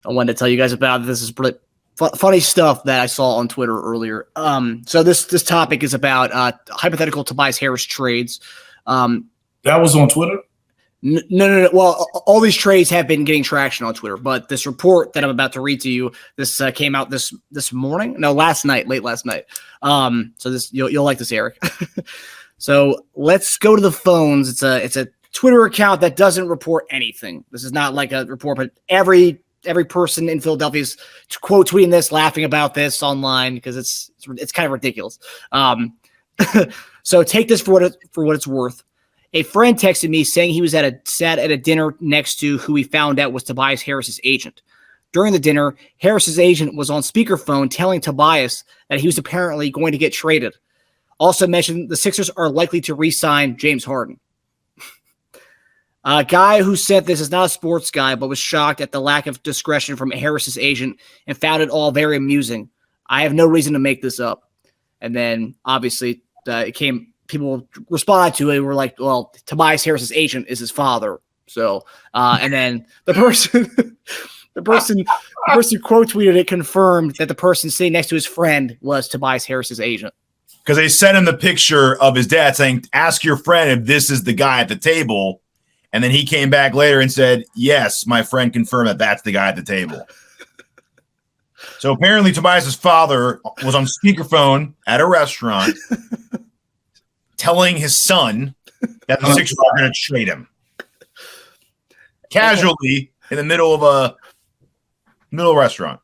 I wanted to tell you guys about. This is funny stuff that I saw on Twitter earlier. So this topic is about hypothetical Tobias Harris trades. That was on Twitter? No. Well, all these trades have been getting traction on Twitter, but this report that I'm about to read to you, this came out this morning. No, last night, late last night. So this you'll like this, Eric. So let's go to the phones. It's a Twitter account that doesn't report anything. This is not like a report, but every person in Philadelphia is quote tweeting this, laughing about this online because it's kind of ridiculous. So take this for what it's worth. A friend texted me saying he was sat at a dinner next to who he found out was Tobias Harris's agent. During the dinner, Harris's agent was on speakerphone telling Tobias that he was apparently going to get traded. Also mentioned the Sixers are likely to re-sign James Harden. A guy who sent this is not a sports guy, but was shocked at the lack of discretion from Harris's agent and found it all very amusing. I have no reason to make this up. And then, obviously, people responded to it. Were like, well, Tobias Harris's agent is his father. So, and then the person quote tweeted it confirmed that the person sitting next to his friend was Tobias Harris's agent. Because they sent him the picture of his dad saying, ask your friend if this is the guy at the table. And then he came back later and said, yes, my friend confirmed that that's the guy at the table. So apparently Tobias's father was on speakerphone at a restaurant telling his son that the Sixers are going to trade him. Casually in the middle of a restaurant.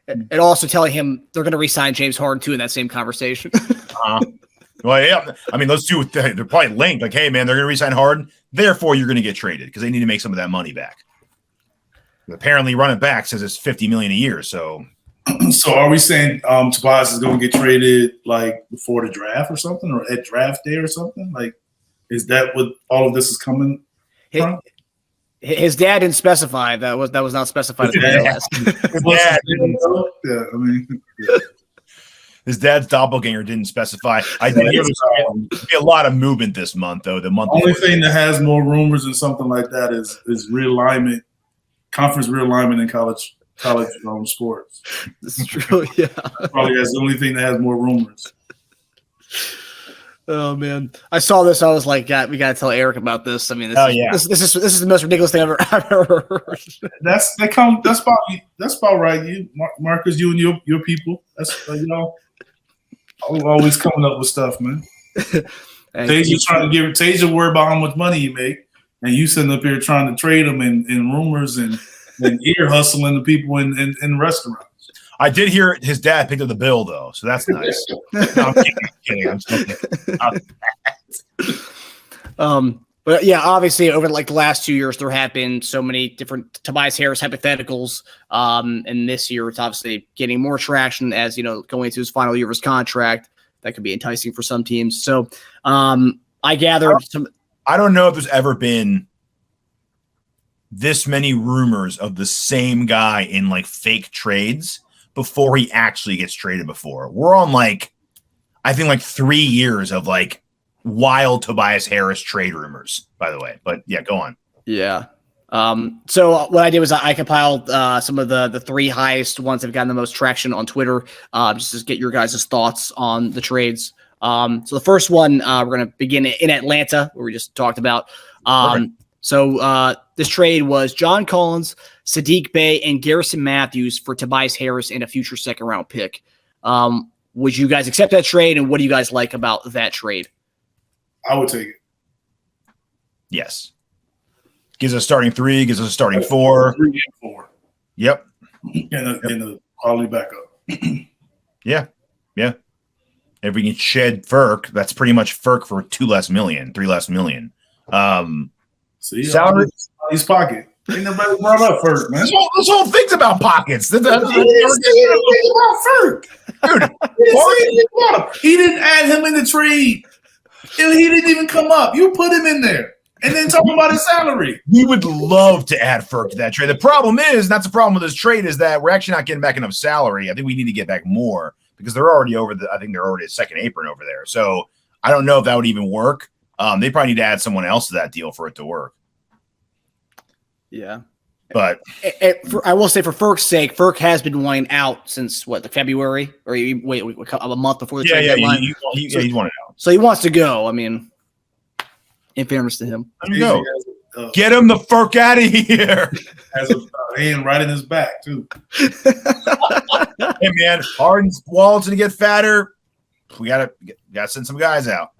And also telling him they're going to re-sign James Harden too in that same conversation. Well, yeah. I mean, those two, they're probably linked. Like, hey, man, they're going to re-sign Harden. Therefore, you're going to get traded because they need to make some of that money back. Apparently, Run It Back says it's $50 million a year. So are we saying Tobias is going to get traded like before the draft or something, or at draft day or something? Like, is that what all of this is coming from? His dad didn't specify. That was not specified. His dad's doppelganger didn't specify. I think there's be a lot of movement this month, though. The only thing that has more rumors and something like that is realignment, conference realignment in college sports. This is true. Yeah, probably that's the only thing that has more rumors. Oh man, I saw this. I was like, we got to tell Eric about this. I mean, this is the most ridiculous thing I've ever heard. That's about right. You, Marcus, you and your people. That's always coming up with stuff, man. Teja worried about how much money you make, and you sitting up here trying to trade them in rumors and ear hustling the people in restaurants. I did hear his dad picked up the bill, though, so that's nice. No, I'm kidding. I'm still kidding. But yeah, obviously over like the last 2 years, there have been so many different Tobias Harris hypotheticals. And this year, it's obviously getting more traction as, going into his final year of his contract. That could be enticing for some teams. So I gathered I don't know if there's ever been this many rumors of the same guy in like fake trades before he actually gets traded before. We're on I think 3 years of wild Tobias Harris trade rumors, by the way. But yeah, go on. Yeah. So what I did was I compiled some of the three highest ones that have gotten the most traction on Twitter, just to get your guys' thoughts on the trades. So the first one, we're going to begin in Atlanta, where we just talked about. So this trade was John Collins, Sadiq Bey, and Garrison Matthews for Tobias Harris and a future second-round pick. Would you guys accept that trade, and what do you guys like about that trade? I would take it. Yes. Gives us a starting 3, gives us a starting 4. 3 and 4. Yep. And a quality backup. Yeah. If we can shed Ferk, that's pretty much Ferk for 3 less million. See, salary, his pocket. Ain't nobody brought up Ferk, man. This whole thing's about pockets. He didn't add him in the trade. He didn't even come up. You put him in there. And then talking about his salary. We would love to add Ferk to that trade. The problem is, and that's the problem with this trade, is that we're actually not getting back enough salary. I think we need to get back more because they're already I think they're already a second apron over there. So I don't know if that would even work. They probably need to add someone else to that deal for it to work. Yeah. But I will say, for Ferk's sake, Ferk has been wanting out since the February, or wait a month before the trade deadline. He's wanted out. So he wants to go. I mean, in fairness to him, Let him go. Get him the Ferk out of here. Has a hand right in his back too. Hey man, Harden's wall's gonna get fatter. We gotta send some guys out.